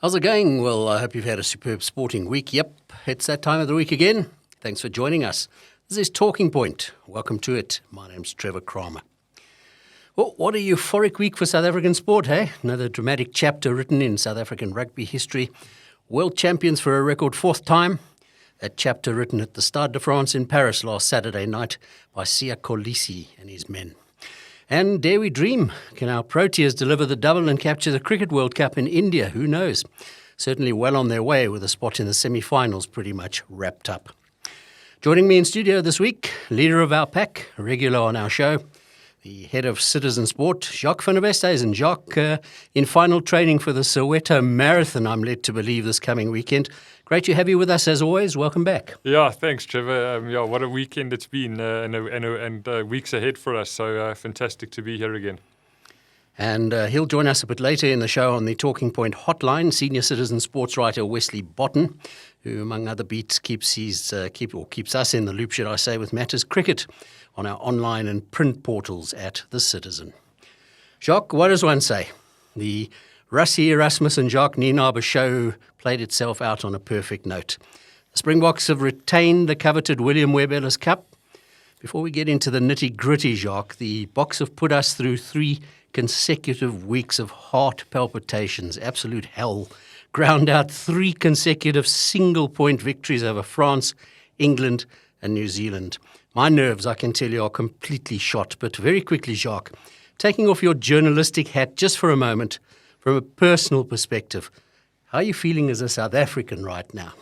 How's it going? Well, I hope you've had a superb sporting week. Yep, it's that time of the week again. Thanks for joining us. This is Talking Point. Welcome to it. My name's Trevor Cramer. Well, what a euphoric week for South African sport, hey? Another dramatic chapter written in South African rugby history. World champions for a record fourth time. That chapter written at the Stade de France in Paris last Saturday night by Siya Kolisi and his men. And dare we dream, can our Proteas deliver the double and capture the Cricket World Cup in India? Who knows? Certainly well on their way with a spot in the semi-finals pretty much wrapped up. Joining me in studio this week, leader of our pack, a regular on our show, the head of Citizen Sport, Jacques van der Westhuizen. Jacques, in final training for the Soweto Marathon, I'm led to believe, this coming weekend. Great to have you with us as always. Welcome back. Yeah, thanks, Trevor. What a weekend it's been and weeks ahead for us. So fantastic to be here again. And he'll join us a bit later in the show on the Talking Point hotline, senior Citizen sports writer Wesley Botten, who, among other beats, keeps us in the loop, should I say, with matters cricket on our online and print portals at The Citizen. Jacques, what does one say? The Rassie Erasmus and Jacques Nienaber show played itself out on a perfect note. The Springboks have retained the coveted William Webb Ellis Cup. Before we get into the nitty-gritty, Jacques, the Boks have put us through 3 consecutive weeks of heart palpitations, absolute hell, ground out 3 consecutive single-point victories over France, England and New Zealand. My nerves, I can tell you, are completely shot. But very quickly, Jacques, taking off your journalistic hat just for a moment, from a personal perspective, how are you feeling as a South African right now?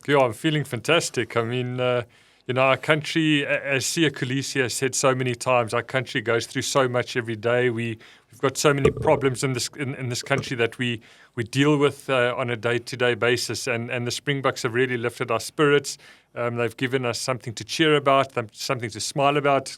Yeah, I'm feeling fantastic. I mean, our country, as Siya Kolisi has said so many times, our country goes through so much every day. We've got so many problems in this country that we deal with on a day-to-day basis, and the Springboks have really lifted our spirits. They've given us something to cheer about, something to smile about,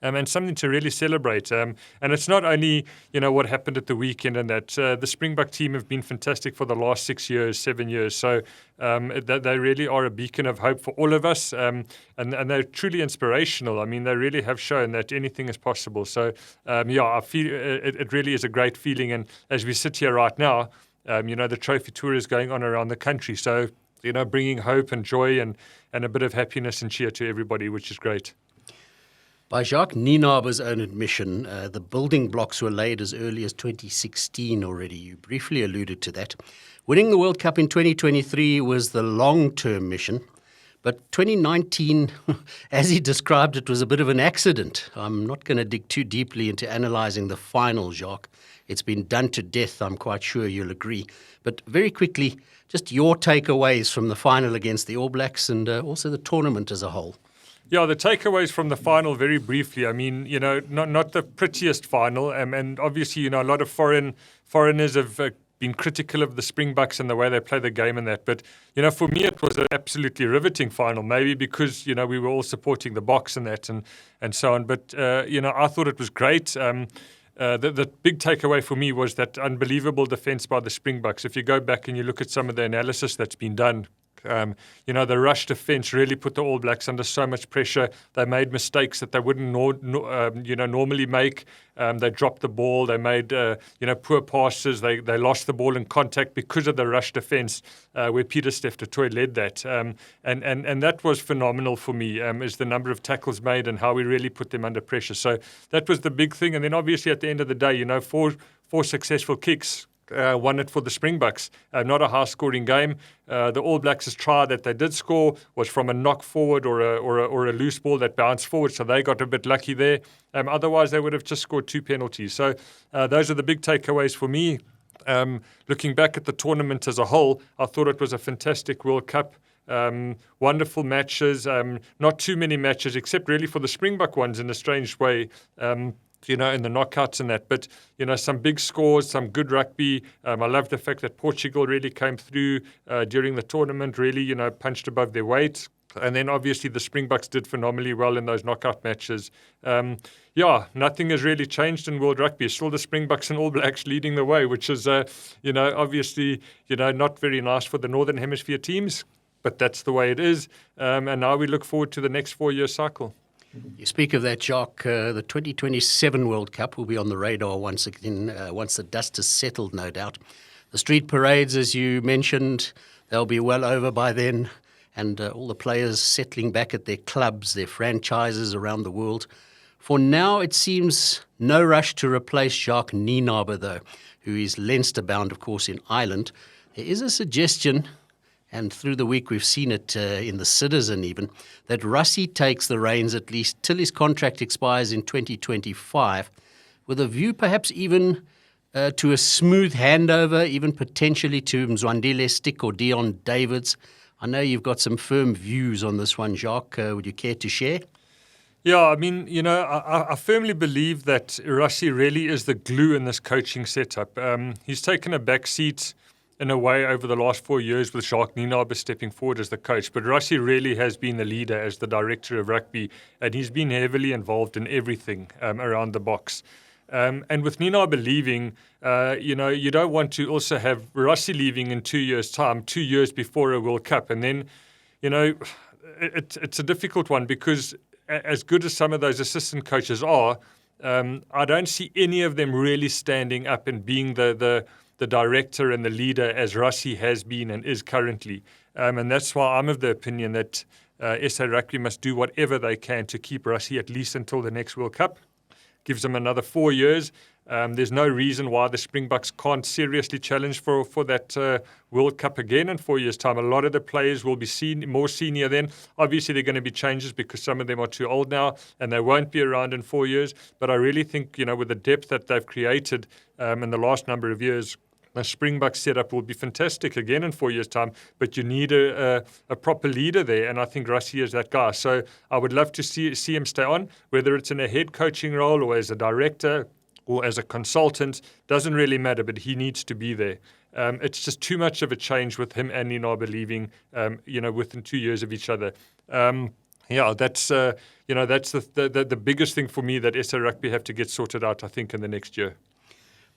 and something to really celebrate. And it's not only, what happened at the weekend and that. The Springbok team have been fantastic for the last 7 years. So they really are a beacon of hope for all of us. And they're truly inspirational. I mean, they really have shown that anything is possible. So, I feel it really is a great feeling. And as we sit here right now, the trophy tour is going on around the country. So, bringing hope and joy and a bit of happiness and cheer to everybody, which is great. By Jacques Nienaber's own admission, the building blocks were laid as early as 2016 already. You briefly alluded to that. Winning the World Cup in 2023 was the long-term mission, but 2019, as he described it, was a bit of an accident. I'm not going to dig too deeply into analysing the final, Jacques. It's been done to death, I'm quite sure you'll agree. But very quickly, just your takeaways from the final against the All Blacks and also the tournament as a whole. Yeah, the takeaways from the final, very briefly. I mean, not the prettiest final, and obviously, a lot of foreigners have been critical of the Springboks and the way they play the game and that. But, for me, it was an absolutely riveting final, maybe because, we were all supporting the Boks and that and so on. But, I thought it was great. The big takeaway for me was that unbelievable defence by the Springboks. If you go back and you look at some of the analysis that's been done, the rush defence really put the All Blacks under so much pressure. They made mistakes that they wouldn't normally make. They dropped the ball. They made poor passes. They lost the ball in contact because of the rush defence, where Peter Steph du Toit led that. And that was phenomenal for me, is the number of tackles made and how we really put them under pressure. So that was the big thing. And then obviously at the end of the day, four successful kicks. Won it for the Springboks. Not a high-scoring game. The All Blacks' try that they did score was from a knock forward or a loose ball that bounced forward, so they got a bit lucky there. Otherwise, they would have just scored 2 penalties. So those are the big takeaways for me. Looking back at the tournament as a whole, I thought it was a fantastic World Cup. Wonderful matches. Not too many matches, except really for the Springbok ones in a strange way. In the knockouts and that. But, some big scores, some good rugby. I love the fact that Portugal really came through during the tournament, really, punched above their weight. And then obviously the Springboks did phenomenally well in those knockout matches. Nothing has really changed in world rugby. It's still the Springboks and All Blacks leading the way, which is, obviously, not very nice for the Northern Hemisphere teams. But that's the way it is. And now we look forward to the next 4-year cycle. You speak of that, Jacques. The 2027 World Cup will be on the radar once again, once the dust has settled, no doubt. The street parades, as you mentioned, they'll be well over by then, and all the players settling back at their clubs, their franchises around the world. For now, it seems no rush to replace Jacques Nienaber, though, who is Leinster-bound, of course, in Ireland. There is a suggestion, and through the week we've seen it in the Citizen even, that Rassie takes the reins at least till his contract expires in 2025, with a view perhaps even to a smooth handover, even potentially to Mzwandile Stick or Dion Davids. I know you've got some firm views on this one, Jacques. Would you care to share? Yeah, I mean, I firmly believe that Rassie really is the glue in this coaching setup. He's taken a back seat in a way over the last 4 years with Jacques Nienaber stepping forward as the coach. But Rassie really has been the leader as the director of rugby, and he's been heavily involved in everything around the box. And with Nienaber leaving, you don't want to also have Rassie leaving in 2 years' time, 2 years before a World Cup. And then, it's a difficult one because as good as some of those assistant coaches are, I don't see any of them really standing up and being the director and the leader as Rassie has been and is currently. And that's why I'm of the opinion that SA Rugby must do whatever they can to keep Rassie at least until the next World Cup. Gives them another 4 years. There's no reason why the Springboks can't seriously challenge for that World Cup again in 4 years' time. A lot of the players will be more senior then. Obviously, there are going to be changes because some of them are too old now and they won't be around in 4 years. But I really think, with the depth that they've created in the last number of years, the Springbok setup will be fantastic again in 4 years' time, but you need a proper leader there, and I think Rassie is that guy. So I would love to see him stay on, whether it's in a head coaching role or as a director or as a consultant, doesn't really matter, but he needs to be there. It's just too much of a change with him and Nienaber leaving, within 2 years of each other. That's the biggest thing for me that SA Rugby have to get sorted out, I think, in the next year.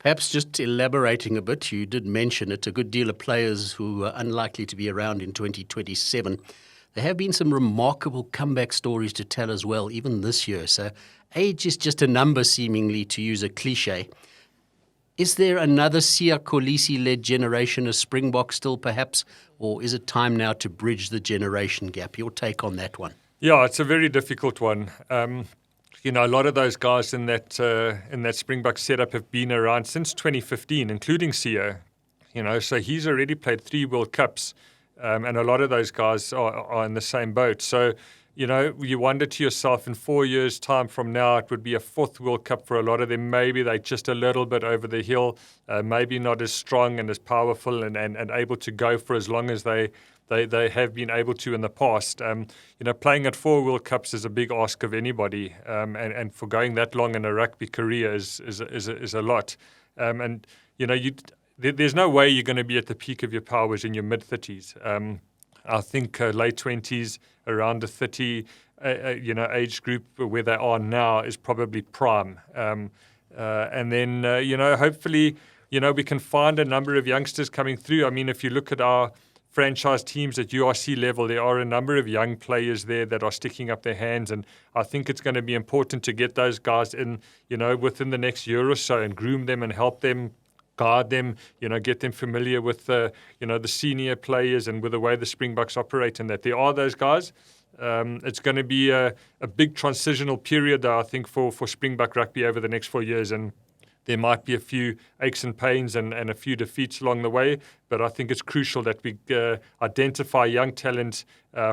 Perhaps just elaborating a bit, you did mention it, a good deal of players who are unlikely to be around in 2027. There have been some remarkable comeback stories to tell as well, even this year. So age is just a number, seemingly, to use a cliche. Is there another Siya Kolisi-led generation of Springbok still, perhaps? Or is it time now to bridge the generation gap? Your take on that one? Yeah, it's a very difficult one. A lot of those guys in that Springbok setup have been around since 2015, including Siya. So he's already played 3 World Cups, and a lot of those guys are in the same boat. So, you wonder to yourself, in 4 years' time from now, it would be a 4th World Cup for a lot of them. Maybe they're just a little bit over the hill, maybe not as strong and as powerful and able to go for as long as they have been able to in the past. Playing at 4 World Cups is a big ask of anybody, and for going that long in a rugby career is a lot. There's no way you're going to be at the peak of your powers in your mid-30s. I think late 20s, around the 30, age group where they are now is probably prime. And then, hopefully, we can find a number of youngsters coming through. I mean, if you look at our franchise teams at URC level, there are a number of young players there that are sticking up their hands, and I think it's going to be important to get those guys in, within the next year or so and groom them and help them, guard them, get them familiar with the senior players and with the way the Springboks operate, and that there are those guys. It's going to be a big transitional period, though, I think, for Springbok rugby over the next 4 years, and there might be a few aches and pains and a few defeats along the way, but I think it's crucial that we identify young talent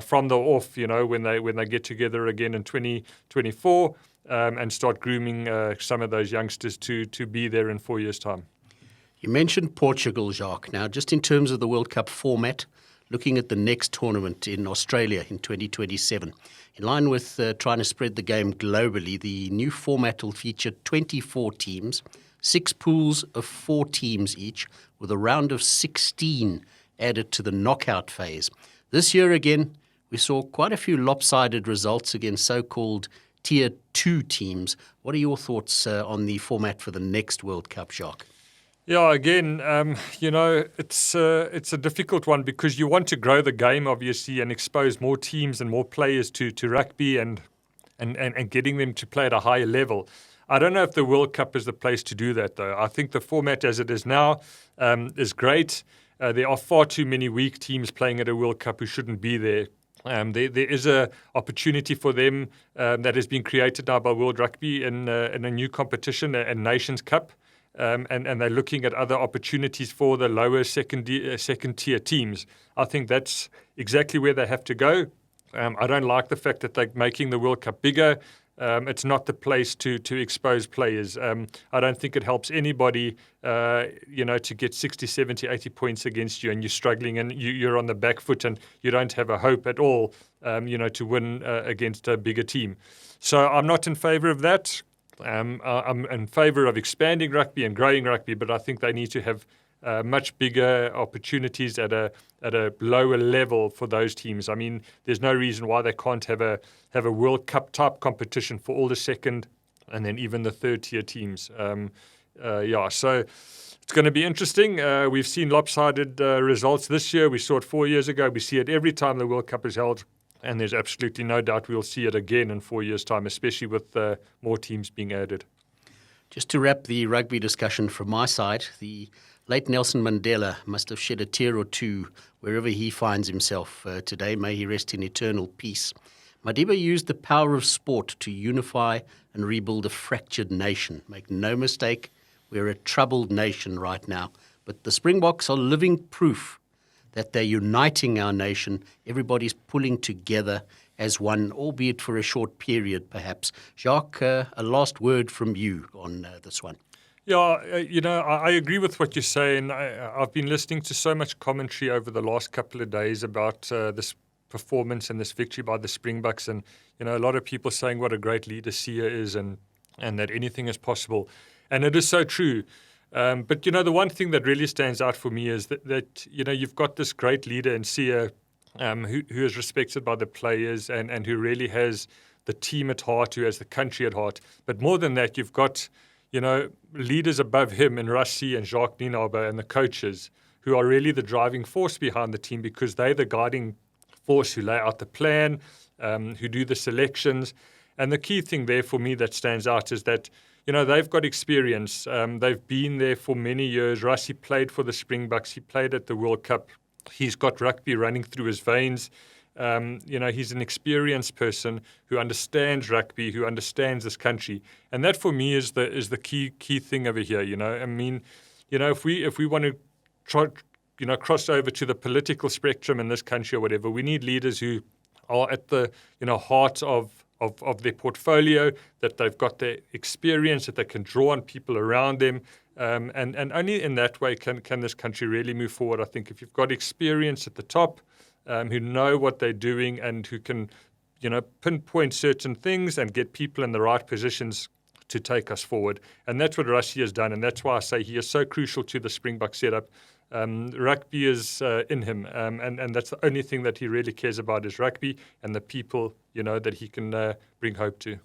from the off, when they get together again in 2024, and start grooming some of those youngsters to be there in 4 years' time. You mentioned Portugal, Jacques. Now, just in terms of the World Cup format, looking at the next tournament in Australia in 2027, in line with trying to spread the game globally, the new format will feature 24 teams, 6 pools of 4 teams each, with a round of 16 added to the knockout phase. This year again, we saw quite a few lopsided results against so-called Tier 2 teams. What are your thoughts on the format for the next World Cup, Jacques? Yeah, again, it's a difficult one because you want to grow the game, obviously, and expose more teams and more players to rugby and getting them to play at a higher level. I don't know if the World Cup is the place to do that, though. I think the format as it is now is great. There are far too many weak teams playing at a World Cup who shouldn't be there. There is a opportunity for them that has been created now by World Rugby in a new competition, a Nations Cup, and they're looking at other opportunities for the lower second tier teams. I think that's exactly where they have to go. I don't like the fact that they're making the World Cup bigger. It's not the place to expose players. I don't think it helps anybody, to get 60, 70, 80 points against you and you're struggling and you're on the back foot and you don't have a hope at all, to win against a bigger team. So I'm not in favour of that. I'm in favour of expanding rugby and growing rugby, but I think they need to have much bigger opportunities at a lower level for those teams. I mean, there's no reason why they can't have a World Cup type competition for all the second and then even the third tier teams. So it's going to be interesting. We've seen lopsided results this year. We saw it 4 years ago. We see it every time the World Cup is held. And there's absolutely no doubt we'll see it again in 4 years' time, especially with more teams being added. Just to wrap the rugby discussion from my side, the late Nelson Mandela must have shed a tear or two wherever he finds himself today. May he rest in eternal peace. Madiba used the power of sport to unify and rebuild a fractured nation. Make no mistake, we're a troubled nation right now. But the Springboks are living proof that they're uniting our nation. Everybody's pulling together as one, albeit for a short period, perhaps. Jacques, a last word from you on this one. Yeah, I agree with what you're saying. I've been listening to so much commentary over the last couple of days about this performance and this victory by the Springboks, and a lot of people saying what a great leader Sia is, and that anything is possible, and it is so true. But the one thing that really stands out for me is that you've got this great leader in Sia, who is respected by the players and who really has the team at heart, who has the country at heart. But more than that, you've got leaders above him in Rassie and Jacques Nienaber and the coaches who are really the driving force behind the team, because they're the guiding force who lay out the plan, who do the selections. And the key thing there for me that stands out is that they've got experience. They've been there for many years. Rassie played for the Springboks. He played at the World Cup. He's got rugby running through his veins. He's an experienced person who understands rugby, who understands this country. And that for me is the key thing over here. I mean, if we want to try, cross over to the political spectrum in this country or whatever, we need leaders who are at the heart of their portfolio, that they've got their experience, that they can draw on people around them. And only in that way can this country really move forward. I think if you've got experience at the top, who know what they're doing and who can, pinpoint certain things and get people in the right positions to take us forward. And that's what Rassie has done. And that's why I say he is so crucial to the Springbok setup. Rugby is in him, and that's the only thing that he really cares about is rugby and the people, that he can bring hope to.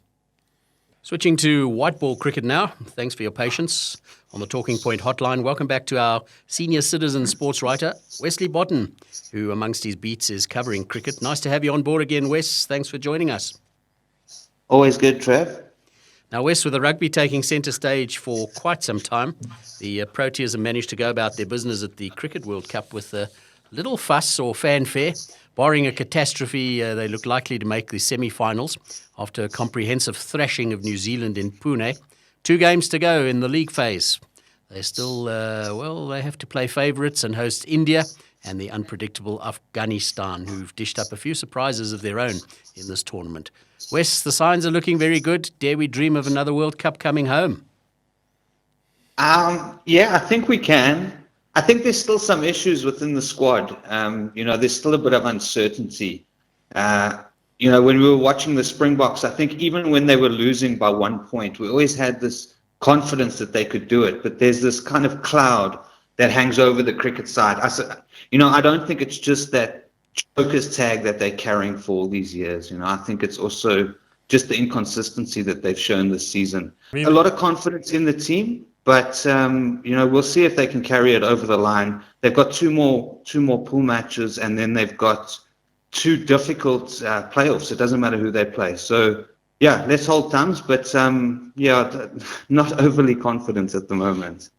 Switching to white ball cricket now. Thanks for your patience on the Talking Point hotline. Welcome back to our senior citizen sports writer, Wesley Botten, who amongst his beats is covering cricket. Nice to have you on board again, Wes. Thanks for joining us. Always good, Trev. Now, Wes, with the rugby taking centre stage for quite some time, the Proteas have managed to go about their business at the Cricket World Cup with a little fuss or fanfare. Barring a catastrophe, they look likely to make the semi-finals after a comprehensive thrashing of New Zealand in Pune. 2 games to go in the league phase. They still, they have to play favourites and host India and the unpredictable Afghanistan, who've dished up a few surprises of their own in this tournament. Wes, the signs are looking very good. Dare we dream of another World Cup coming home? I think we can. I think there's still some issues within the squad. There's still a bit of uncertainty. When we were watching the Springboks, I think even when they were losing by 1 point, we always had this confidence that they could do it. But there's this kind of cloud that hangs over the cricket side. I don't think it's just that Joker's tag that they're carrying for all these years. I think it's also just the inconsistency that they've shown this season. A lot of confidence in the team, but we'll see if they can carry it over the line. They've got two more pool matches, and then they've got 2 difficult playoffs. It doesn't matter who they play. So Yeah, let's hold thumbs, but not overly confident at the moment.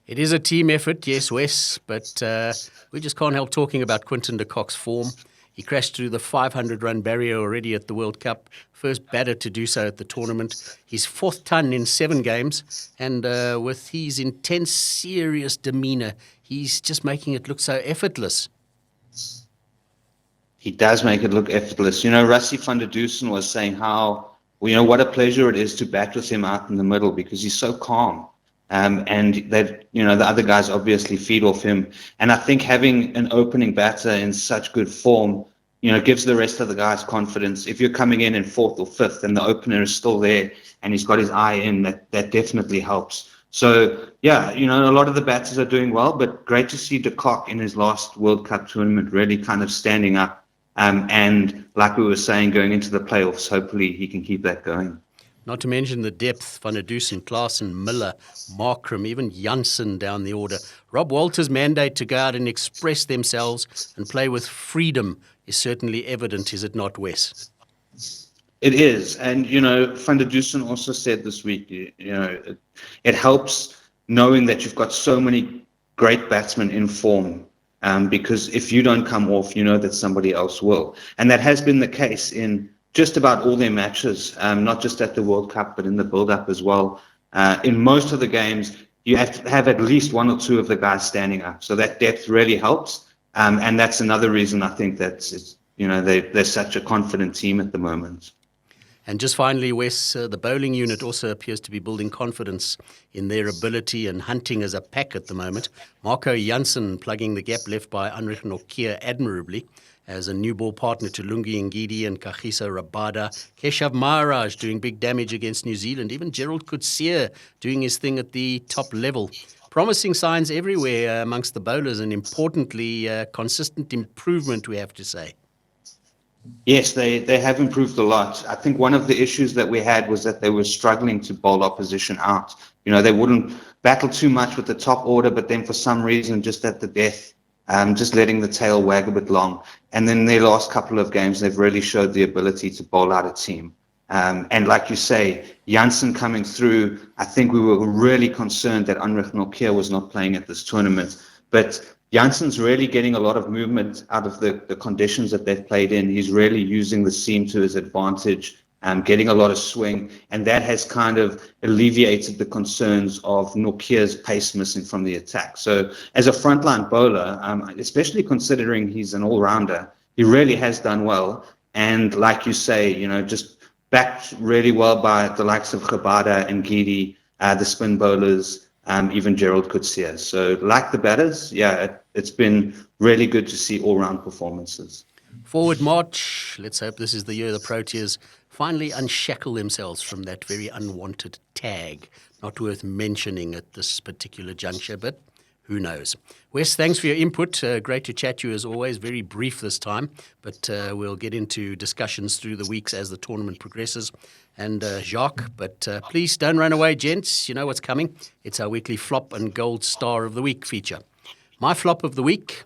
It is a team effort, yes, Wes, but we just can't help talking about Quinton de Kock's form. He crashed through the 500-run barrier already at the World Cup, first batter to do so at the tournament. His fourth ton in 7 games, and with his intense, serious demeanour, he's just making it look so effortless. He does make it look effortless. Rassie van der Dusen was saying how, what a pleasure it is to bat with him out in the middle because he's so calm. And that, the other guys obviously feed off him. And I think having an opening batter in such good form, gives the rest of the guys confidence. If you're coming in 4th or 5th and the opener is still there and he's got his eye in, that definitely helps. So, yeah, a lot of the batters are doing well, but great to see de Kock in his last World Cup tournament really kind of standing up. And like we were saying, going into the playoffs, hopefully he can keep that going. Not to mention the depth, Van der Dusen, Klaasen, Miller, Markram, even Janssen down the order. Rob Walter's mandate to go out and express themselves and play with freedom is certainly evident, is it not, Wes? It is. And, Van der Dusen also said this week, it helps knowing that you've got so many great batsmen in form. Because if you don't come off, that somebody else will. And that has been the case in just about all their matches, not just at the World Cup, but in the build-up as well. In most of the games, you have to have at least 1 or 2 of the guys standing up. So that depth really helps. And that's another reason I think that they're such a confident team at the moment. And just finally, Wes, the bowling unit also appears to be building confidence in their ability and hunting as a pack at the moment. Marco Janssen plugging the gap left by Anrich Nortje admirably as a new ball partner to Lungi Ngidi and Kagiso Rabada. Keshav Maharaj doing big damage against New Zealand. Even Gerald Coetzee doing his thing at the top level. Promising signs everywhere amongst the bowlers and importantly, consistent improvement, we have to say. Yes, they have improved a lot. I think one of the issues that we had was that they were struggling to bowl opposition out. They wouldn't battle too much with the top order, but then for some reason, just at the death, just letting the tail wag a bit long. And then their last couple of games, they've really showed the ability to bowl out a team. And like you say, Janssen coming through, I think we were really concerned that Anrich Nortje was not playing at this tournament. But Janssen's really getting a lot of movement out of the conditions that they've played in. He's really using the seam to his advantage, getting a lot of swing, and that has kind of alleviated the concerns of Nortje's pace missing from the attack. So as a frontline bowler, especially considering he's an all-rounder, he really has done well. And like you say, just backed really well by the likes of Rabada and Ngidi, the spin bowlers, even Gerald Coetzee. So like the batters, it's been really good to see all-round performances. Forward march. Let's hope this is the year the Proteas finally unshackle themselves from that very unwanted tag. Not worth mentioning at this particular juncture, but who knows. Wes, thanks for your input. Great to chat to you as always. Very brief this time, but we'll get into discussions through the weeks as the tournament progresses. And Jacques, but please don't run away, gents. You know what's coming. It's our weekly flop and gold star of the week feature. My flop of the week,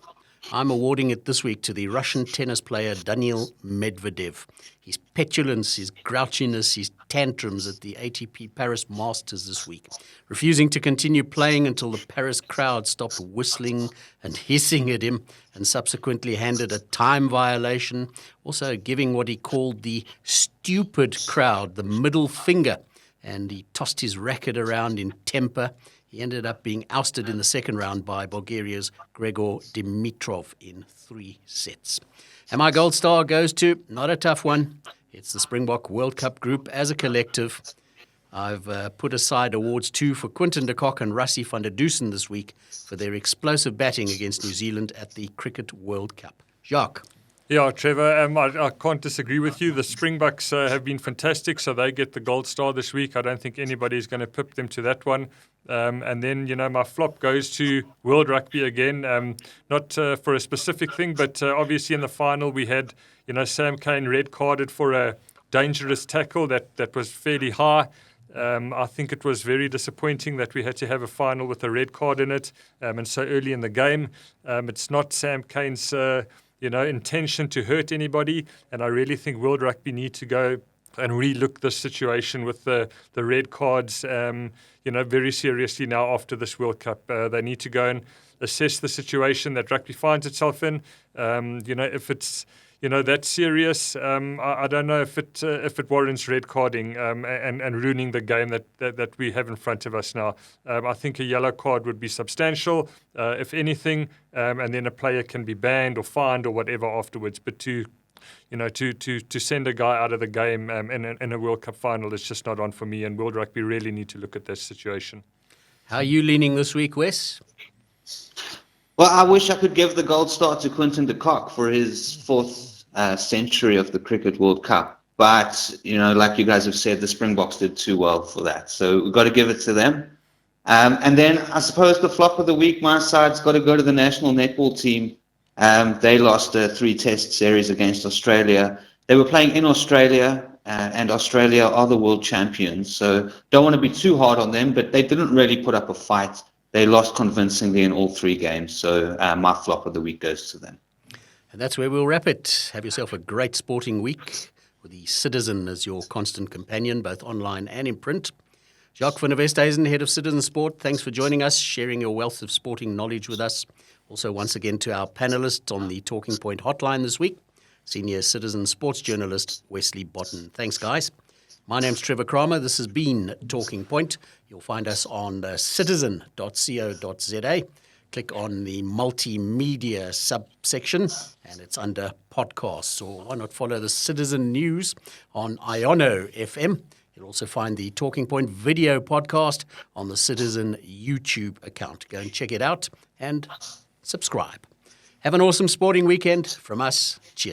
I'm awarding it this week to the Russian tennis player Daniil Medvedev. His petulance, his grouchiness, his tantrums at the ATP Paris Masters this week. Refusing to continue playing until the Paris crowd stopped whistling and hissing at him and subsequently handed a time violation. Also giving what he called the stupid crowd the middle finger. And he tossed his racket around in temper. He ended up being ousted in the second round by Bulgaria's Gregor Dimitrov in 3 sets. And my gold star goes to, not a tough one, it's the Springbok World Cup group as a collective. I've put aside awards too for Quinton de Kock and Rassie van der Dusen this week for their explosive batting against New Zealand at the Cricket World Cup. Jacques. Yeah, Trevor, I can't disagree with you. The Springboks have been fantastic, so they get the gold star this week. I don't think anybody's going to pip them to that one. And then, my flop goes to World Rugby again, not for a specific thing, but obviously in the final we had, Sam Cane red carded for a dangerous tackle that was fairly high. I think it was very disappointing that we had to have a final with a red card in it, and so early in the game. It's not Sam Cane's intention to hurt anybody, and I really think World Rugby need to go and relook this situation with the red cards, very seriously now after this World Cup. They need to go and assess the situation that rugby finds itself in. If it's that serious, I don't know if it warrants red carding and ruining the game that we have in front of us now. I think a yellow card would be substantial, if anything, and then a player can be banned or fined or whatever afterwards. But to send a guy out of the game in a World Cup final is just not on for me, and World Rugby really need to look at this situation. How are you leaning this week, Wes? Well, I wish I could give the gold star to Quinton de Kock for his fourth century of the Cricket World Cup. But, like you guys have said, the Springboks did too well for that. So we've got to give it to them. And then I suppose the flop of the week, my side's got to go to the national netball team. They lost a 3-test series against Australia. They were playing in Australia, and Australia are the world champions. So don't want to be too hard on them, but they didn't really put up a fight. They lost convincingly in all 3 games. So my flop of the week goes to them. And that's where we'll wrap it. Have yourself a great sporting week with the Citizen as your constant companion, both online and in print. Jacques van der Westhuizen, Head of Citizen Sport, thanks for joining us, sharing your wealth of sporting knowledge with us. Also, once again, to our panellists on the Talking Point hotline this week, Senior Citizen Sports Journalist Wesley Botten. Thanks, guys. My name's Trevor Cramer. This has been Talking Point. You'll find us on citizen.co.za. Click on the multimedia subsection, and it's under podcasts. Or why not follow the Citizen News on Iono FM. You'll also find the Talking Point video podcast on the Citizen YouTube account. Go and check it out and subscribe. Have an awesome sporting weekend from us. Cheers.